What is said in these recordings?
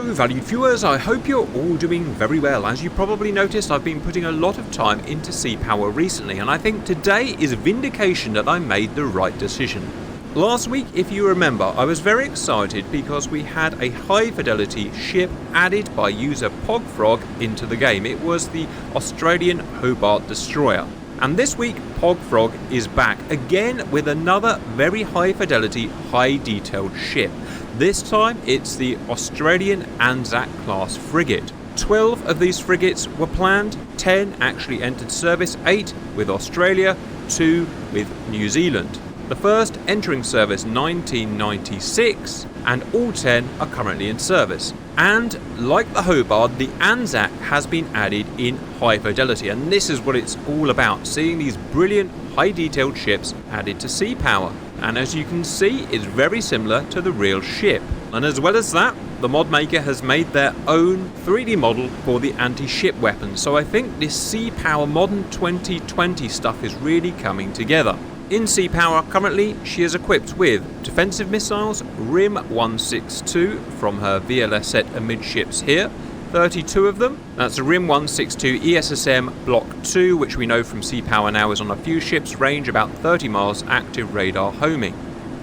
Hello valued viewers, I hope you're all doing very well. As you probably noticed, I've been putting a lot of time into sea power recently, and I think today is vindication that I made the right decision. Last week, if you remember, I was very excited because we had a high fidelity ship added by user Pogfrog into the game. It was the Australian Hobart Destroyer. And this week, Pogfrog is back again with another very high fidelity, high detailed ship. This time it's the Australian Anzac class frigate. 12 of these frigates were planned, 10 actually entered service, 8 with Australia, 2 with New Zealand. The first entering service 1996, and all 10 are currently in service. And like the Hobart, the Anzac has been added in high fidelity, and this is what it's all about, seeing these brilliant high detailed ships added to sea power. And as you can see, it's very similar to the real ship. And as well as that, the mod maker has made their own 3D model for the anti-ship weapon. So I think this sea power modern 2020 stuff is really coming together. In sea power currently, she is equipped with defensive missiles, RIM 162 from her VLS set amidships here, 32 of them. That's a RIM 162 ESSM Block 2, which we know from sea power now is on a few ships, range about 30 miles, active radar homing.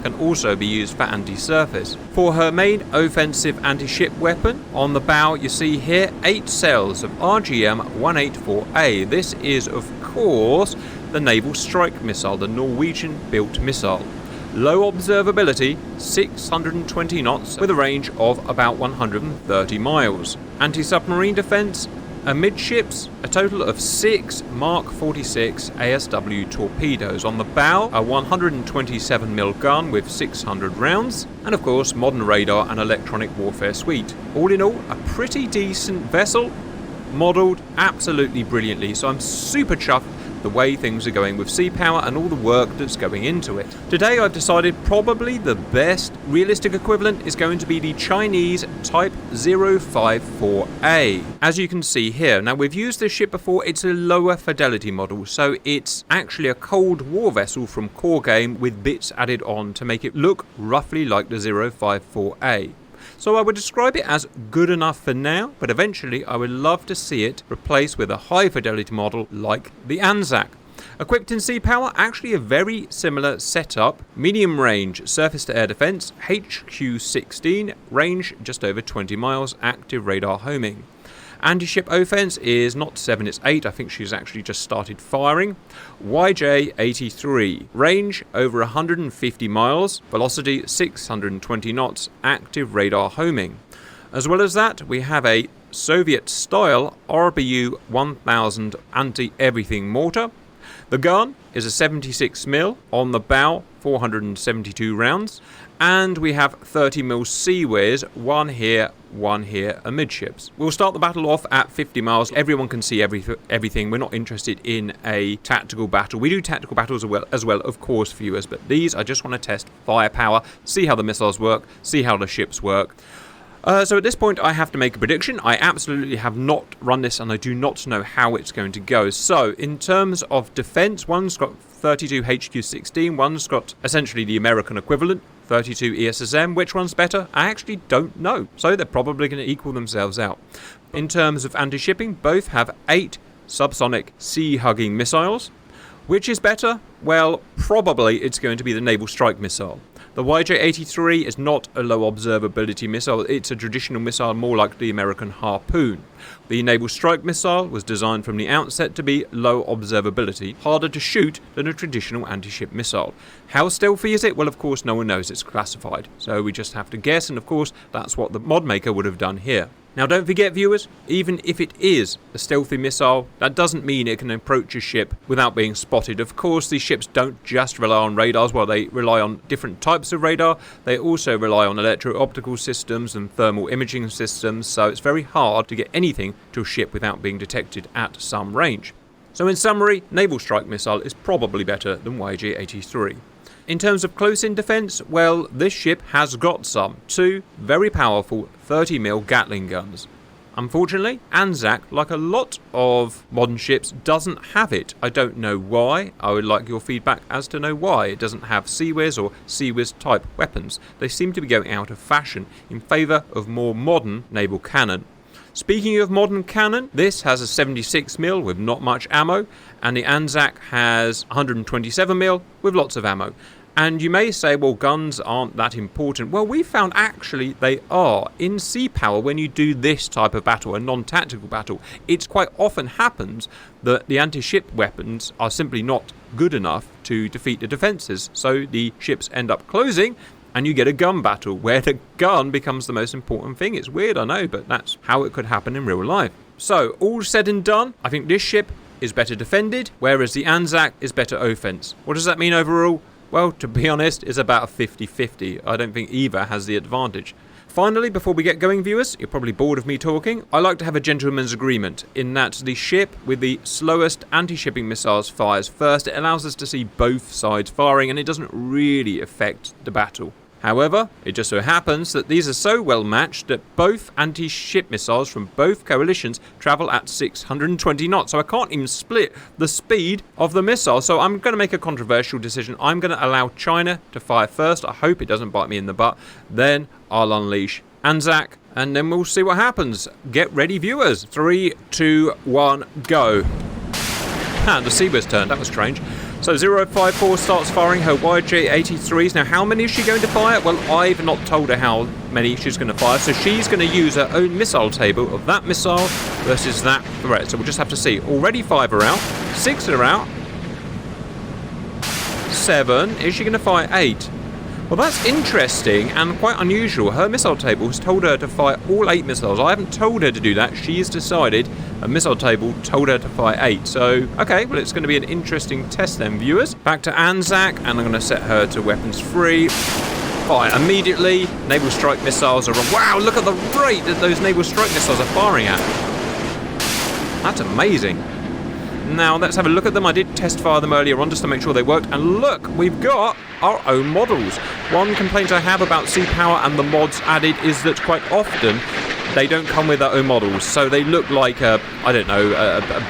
Can also be used for anti-surface. For her main offensive anti-ship weapon, on the bow you see here 8 cells of RGM-184A. This is of course the Naval Strike Missile, the Norwegian-built missile. Low observability, 620 knots with a range of about 130 miles. Anti-submarine defense, amidships, a total of 6 Mark 46 ASW torpedoes. On the bow, a 127mm gun with 600 rounds, and of course modern radar and electronic warfare suite. All in all, a pretty decent vessel, modelled absolutely brilliantly, so I'm super chuffed the way things are going with sea power and all the work that's going into it. Today I've decided probably the best realistic equivalent is going to be the Chinese Type 054A. As you can see here, now we've used this ship before, it's a lower fidelity model, so it's actually a Cold War vessel from Core Game with bits added on to make it look roughly like the 054A. So I would describe it as good enough for now, but eventually I would love to see it replaced with a high fidelity model like the Anzac. Equipped in sea power, actually a very similar setup. Medium range surface to air defense, HQ-16, range just over 20 miles, active radar homing. Anti-ship offense is not 7, it's 8. I think she's actually just started firing. YJ-83, range over 150 miles, velocity 620 knots, active radar homing. As well as that, we have a Soviet-style RBU-1000 anti-everything mortar. The gun is a 76mm, on the bow 472 rounds, and we have 30mm seaways, one here amidships. We'll start the battle off at 50 miles. Everyone can see everything. We're not interested in a tactical battle. We do tactical battles as well, of course, viewers, but these I just want to test firepower, see how the missiles work, see how the ships work. So at this point I have to make a prediction. I absolutely have not run this and I do not know how it's going to go. So in terms of defense, one's got 32 HQ-16, one's got essentially the American equivalent, 32 ESSM. Which one's better? I actually don't know. So they're probably going to equal themselves out. In terms of anti-shipping, both have 8 subsonic sea-hugging missiles. Which is better? Well, probably it's going to be the Naval Strike Missile. The YJ-83 is not a low observability missile, it's a traditional missile more like the American Harpoon. The Naval Strike Missile was designed from the outset to be low observability, harder to shoot than a traditional anti-ship missile. How stealthy is it? Well, of course no one knows, it's classified. So we just have to guess, and of course that's what the mod maker would have done here. Now don't forget viewers, even if it is a stealthy missile, that doesn't mean it can approach a ship without being spotted. Of course these ships don't just rely on radars, well they rely on different types of radar, they also rely on electro-optical systems and thermal imaging systems, so it's very hard to get anything to a ship without being detected at some range. So in summary, Naval Strike Missile is probably better than YJ-83. In terms of close-in defense, well, this ship has got some. 2 very powerful 30mm Gatling guns. Unfortunately, Anzac, like a lot of modern ships, doesn't have it. I don't know why. I would like your feedback as to know why it doesn't have CIWS or CIWS type weapons. They seem to be going out of fashion in favour of more modern naval cannon. Speaking of modern cannon, this has a 76mm with not much ammo, and the Anzac has 127mm with lots of ammo. And you may say, well, guns aren't that important. Well, we found actually they are. In sea power, when you do this type of battle, a non-tactical battle, it quite often happens that the anti-ship weapons are simply not good enough to defeat the defences. So the ships end up closing, and you get a gun battle where the gun becomes the most important thing. It's weird, I know, but that's how it could happen in real life. So, all said and done, I think this ship is better defended, whereas the Anzac is better offence. What does that mean overall? Well, to be honest, it's about a 50-50. I don't think either has the advantage. Finally, before we get going, viewers, you're probably bored of me talking. I like to have a gentleman's agreement in that the ship with the slowest anti-shipping missiles fires first. It allows us to see both sides firing, and it doesn't really affect the battle. However, it just so happens that these are so well matched that both anti-ship missiles from both coalitions travel at 620 knots. So I can't even split the speed of the missile. So I'm going to make a controversial decision. I'm going to allow China to fire first. I hope it doesn't bite me in the butt. Then I'll unleash Anzac, and then we'll see what happens. Get ready, viewers. 3, 2, 1, go. And the CIWS turned. That was strange. So 054 starts firing her YJ-83s. Now, how many is she going to fire? Well, I've not told her how many she's going to fire. So she's going to use her own missile table of that missile versus that threat. So we'll just have to see. Already 5 are out. 6 are out. 7. Is she going to fire 8? Well, that's interesting and quite unusual. Her missile table has told her to fire all 8 missiles. I haven't told her to do that. She's decided a missile table told her to fire 8. So, okay, well, it's going to be an interesting test then, viewers. Back to Anzac, and I'm going to set her to weapons free. Fire immediately. Naval strike missiles are on. Wow, look at the rate that those naval strike missiles are firing at. That's amazing. Now, let's have a look at them. I did test fire them earlier on just to make sure they worked. And look, we've got our own models. One complaint I have about Sea Power and the mods added is that quite often they don't come with their own models. So they look like a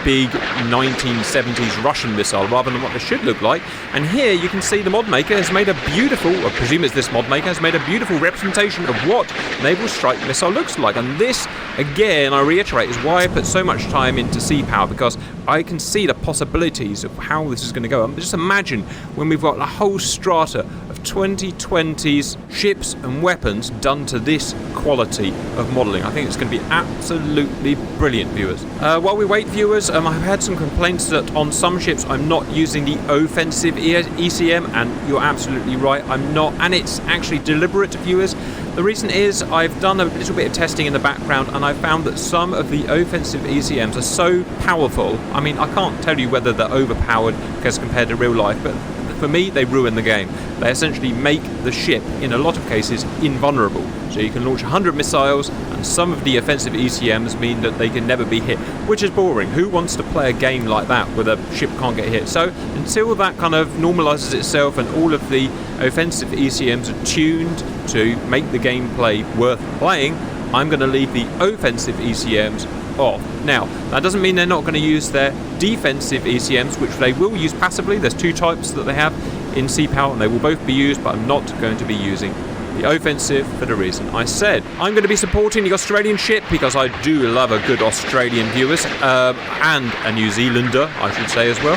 big 1970s Russian missile rather than what they should look like. And here you can see the mod maker has made a beautiful, I presume it's this mod maker, has made a beautiful representation of what naval strike missile looks like. And this, again, I reiterate, is why I put so much time into Sea Power, because I can see the possibilities of how this is going to go. Just imagine when we've got a whole strata of 2020s ships and weapons done to this quality of modelling. I think it's going to be absolutely brilliant, viewers. While we wait, viewers, I've had some complaints that on some ships I'm not using the offensive ECM, and you're absolutely right, I'm not, and it's actually deliberate, viewers. The reason is I've done a little bit of testing in the background, and I've found that some of the offensive ECMs are so powerful. I mean, I can't tell you whether they're overpowered as compared to real life, but for me, they ruin the game. They essentially make the ship, in a lot of cases, invulnerable. So you can launch 100 missiles, and some of the offensive ECMs mean that they can never be hit, which is boring. Who wants to play a game like that where the ship can't get hit? So until that kind of normalizes itself and all of the offensive ECMs are tuned to make the gameplay worth playing, I'm going to leave the offensive ECMs off. Now, that doesn't mean they're not going to use their defensive ECMs, which they will use passively. There's 2 types that they have in Sea Power, and they will both be used, but I'm not going to be using the offensive for the reason I said. I'm going to be supporting the Australian ship because I do love a good Australian viewers, and a New Zealander, I should say, as well.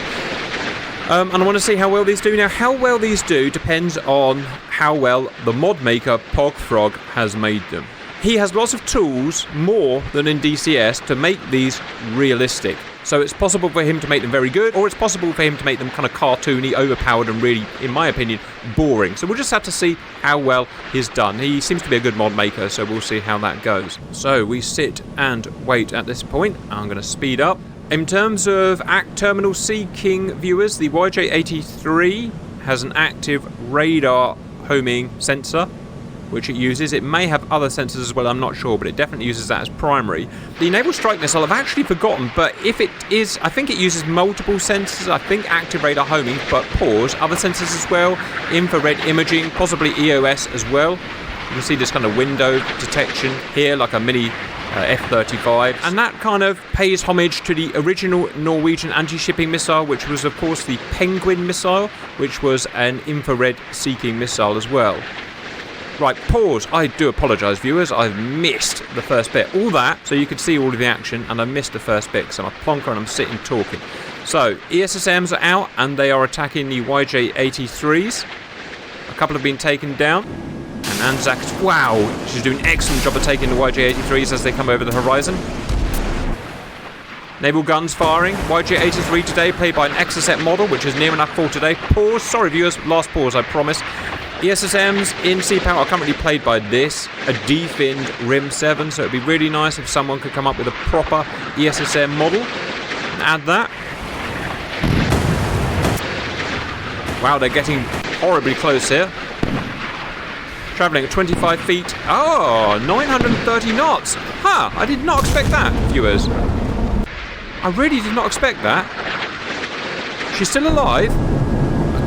And I want to see how well these do. Now, how well these do depends on how well the mod maker, Pogfrog, has made them. He has lots of tools, more than in DCS, to make these realistic. So it's possible for him to make them very good, or it's possible for him to make them kind of cartoony, overpowered, and really, in my opinion, boring. So we'll just have to see how well he's done. He seems to be a good mod maker, so we'll see how that goes. So we sit and wait at this point. I'm going to speed up. In terms of terminal seeking, viewers, the YJ-83 has an active radar homing sensor, which it uses. It may have other sensors as well, I'm not sure, but it definitely uses that as primary. The naval strike missile, I've actually forgotten, but if it is, I think it uses multiple sensors. I think active radar homing, but pause, other sensors as well, infrared imaging, possibly EOS as well. You can see this kind of window detection here, like a mini F-35, and that kind of pays homage to the original Norwegian anti-shipping missile, which was of course the Penguin missile, which was an infrared seeking missile as well. Right, pause. I do apologise, viewers. I've missed the first bit. All that, so you could see all of the action, and I missed the first bit because I'm a plonker and I'm sitting talking. So, ESSMs are out, and they are attacking the YJ-83s. A couple have been taken down. And Anzac, wow, she's doing an excellent job of taking the YJ-83s as they come over the horizon. Naval guns firing. YJ-83 today, played by an Exocet model, which is near enough full today. Pause. Sorry, viewers. Last pause, I promise. ESSMs in Sea Power are currently played by this, a definned RIM 7, so it would be really nice if someone could come up with a proper ESSM model and add that. Wow, they're getting horribly close here. Travelling at 25 feet. Oh, 930 knots. Huh, I did not expect that, viewers. I really did not expect that. She's still alive.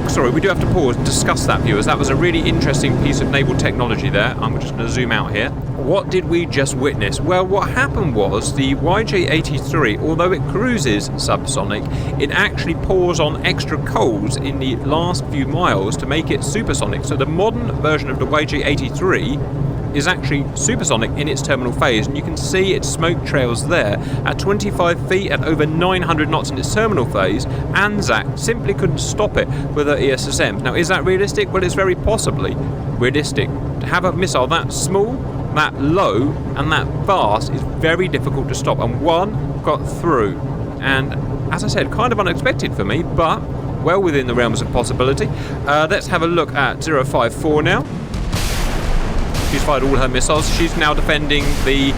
Sorry, we do have to pause and discuss that, viewers. That was a really interesting piece of naval technology there. I'm just going to zoom out here. What did we just witness? Well, what happened was the YJ-83, although it cruises subsonic, it actually pours on extra coals in the last few miles to make it supersonic. So the modern version of the YJ-83 is actually supersonic in its terminal phase, and you can see its smoke trails there. At 25 feet at over 900 knots in its terminal phase, Anzac simply couldn't stop it with her ESSM. Now, is that realistic? Well, it's very possibly realistic. To have a missile that small, that low, and that fast is very difficult to stop, and one got through. And as I said, kind of unexpected for me, but well within the realms of possibility. Let's have a look at 054 now. She's fired all her missiles. She's now defending the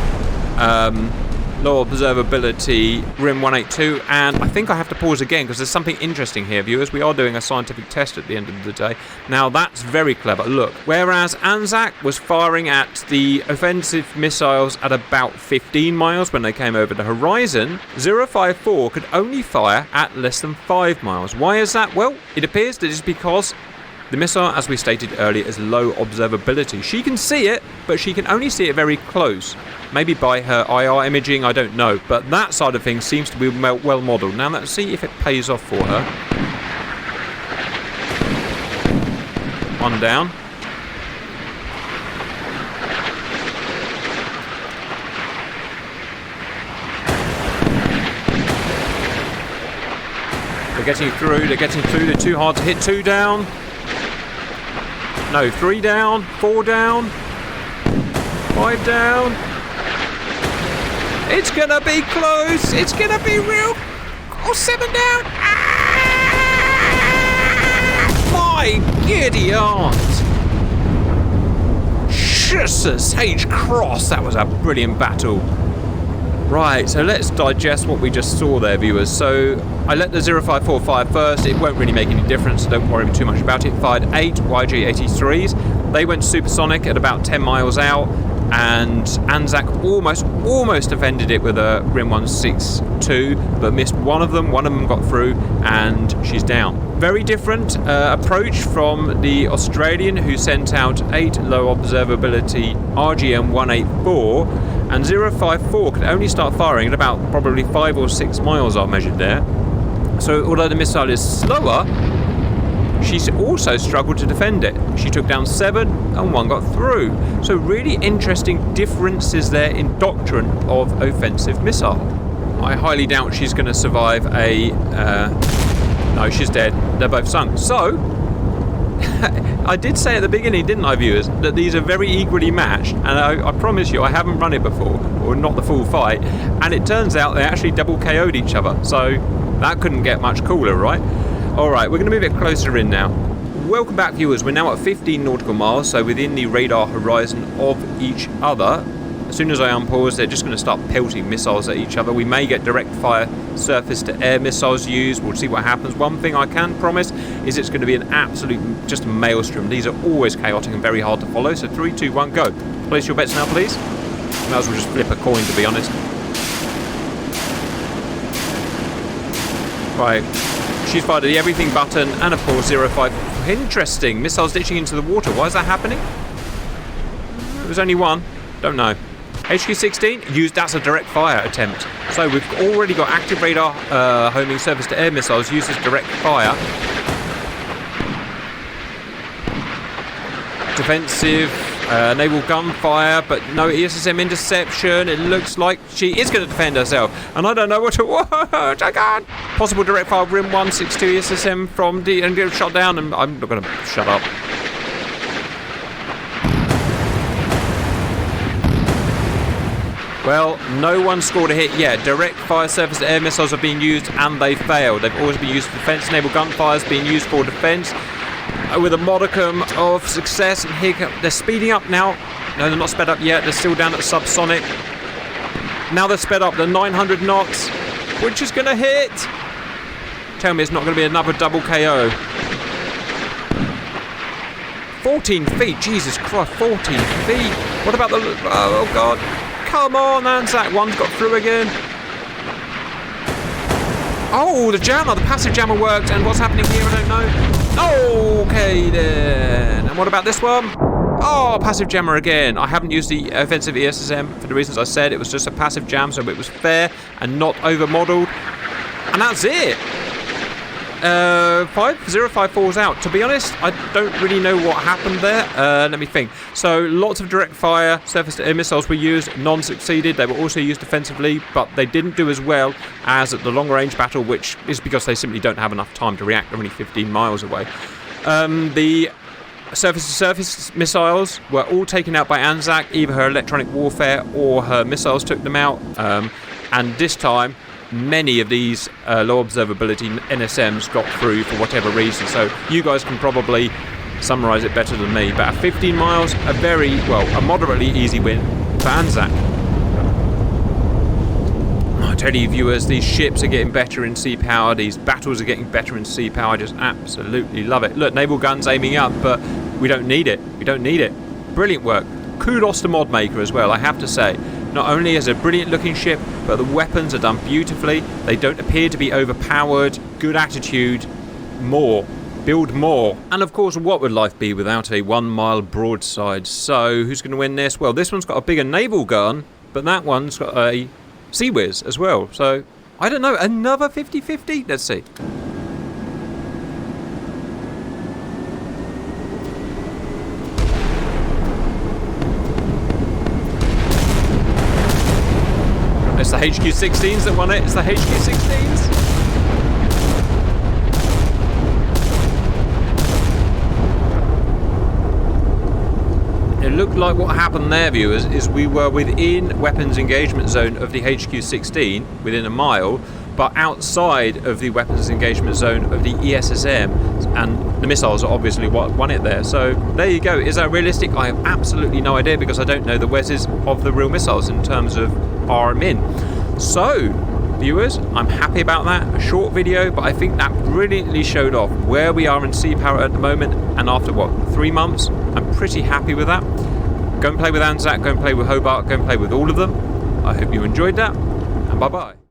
low observability RIM 182, and I think I have to pause again because there's something interesting here, viewers. We are doing a scientific test at the end of the day. Now that's very clever. Look, whereas Anzac was firing at the offensive missiles at about 15 miles when they came over the horizon, 054 could only fire at less than 5 miles. Why is that? Well, it appears that it's because the missile, as we stated earlier, is low observability. She can see it, but she can only see it very close. Maybe by her IR imaging, I don't know. But that side of things seems to be well modelled. Now let's see if it pays off for her. One down. They're getting through, they're too hard to hit. 2 down. No, 3 down, 4 down, 5 down. It's gonna be close. It's gonna be real. Oh, 7 down. My giddy aunt. Jesus H. Cross. That was a brilliant battle. Right, so let's digest what we just saw there, viewers. So I let the 054 fire first. It won't really make any difference, so don't worry too much about it. Fired 8 YJ-83s. They went supersonic at about 10 miles out, and Anzac almost defended it with a RIM 162, but missed one of them. One of them got through, and she's down. Very different approach from the Australian, who sent out 8 low observability RGM 184. And 054 could only start firing at about probably 5 or 6 miles I measured there. So although the missile is slower, she's also struggled to defend it. She took down 7 and 1 got through. So really interesting differences there in doctrine of offensive missile. I highly doubt she's going to survive a... no, she's dead. They're both sunk. So... I did say at the beginning, didn't I, viewers, that these are very equally matched, and I promise you I haven't run it before, or not the full fight, and it turns out they actually double KO'd each other, so that couldn't get much cooler, right? Alright, we're going to move it closer in now. Welcome back, viewers. We're now at 15 nautical miles, so within the radar horizon of each other. As soon as I unpause, they're just going to start pelting missiles at each other. We may get direct fire surface-to-air missiles used. We'll see what happens. One thing I can promise is it's going to be an absolute just maelstrom. These are always chaotic and very hard to follow. So 3, 2, 1, go. Place your bets now, please. Might as well just flip a coin, to be honest. Right. She's fired the everything button, and of course 05. Interesting. Missiles ditching into the water. Why is that happening? It was only one. Don't know. HQ-16 used as a direct fire attempt. So we've already got active radar homing surface-to-air missiles used as direct fire. Defensive naval gunfire, but no ESSM interception. It looks like she is going to defend herself, and I don't know what to watch. I can't. Possible direct fire Rim 162 ESSM from D and get shot down, and I'm not going to shut up. Well, no one scored a hit yet. Direct fire surface-to-air missiles have been used and they failed. They've always been used for defence. Naval gunfire has been used for defence with a modicum of success. And here they're speeding up now. No, they're not sped up yet. They're still down at subsonic. Now they're sped up to 900 knots, which is going to hit. Tell me it's not going to be another double KO. 14 feet. Jesus Christ, 14 feet. What about the... Oh, God. Come on, Anzac. One's got through again. Oh, the jammer. The passive jammer worked. And what's happening here, I don't know. Okay, then. And what about this one? Oh, passive jammer again. I haven't used the offensive ESSM for the reasons I said. It was just a passive jam, so it was fair and not over-modelled. And that's it. 5054's out. To be honest, I don't really know what happened there. Let me think. So lots of direct fire surface-to-air missiles were used, none succeeded. They were also used defensively, but they didn't do as well as at the long-range battle, which is because they simply don't have enough time to react. They're only 15 miles away. The surface-to-surface missiles were all taken out by Anzac. Either her electronic warfare or her missiles took them out. And this time, many of these low observability NSMs got through for whatever reason. So you guys can probably summarise it better than me. But at 15 miles, a moderately easy win for Anzac. I tell you, viewers, these ships are getting better in sea power. These battles are getting better in sea power. I just absolutely love it. Look, naval guns aiming up, but we don't need it. We don't need it. Brilliant work. Kudos to Mod Maker as well, I have to say. Not only is it a brilliant looking ship, but the weapons are done beautifully. They don't appear to be overpowered. Good attitude. More. Build more. And of course, what would life be without a 1 mile broadside? So, who's going to win this? Well, this one's got a bigger naval gun, but that one's got a Sea Whiz as well. So, I don't know. Another 50-50? Let's see. It's the HQ-16s that won it. It's the HQ-16s. It looked like what happened there, viewers, is we were within weapons engagement zone of the HQ-16, within a mile, but outside of the weapons engagement zone of the ESSM, and the missiles are obviously what won it there. So there you go. Is that realistic? I have absolutely no idea because I don't know the WESs of the real missiles in terms of RMIN. So, viewers, I'm happy about that. A short video, but I think that brilliantly showed off where we are in sea power at the moment, and after, 3 months? I'm pretty happy with that. Go and play with Anzac, go and play with Hobart, go and play with all of them. I hope you enjoyed that, and bye-bye.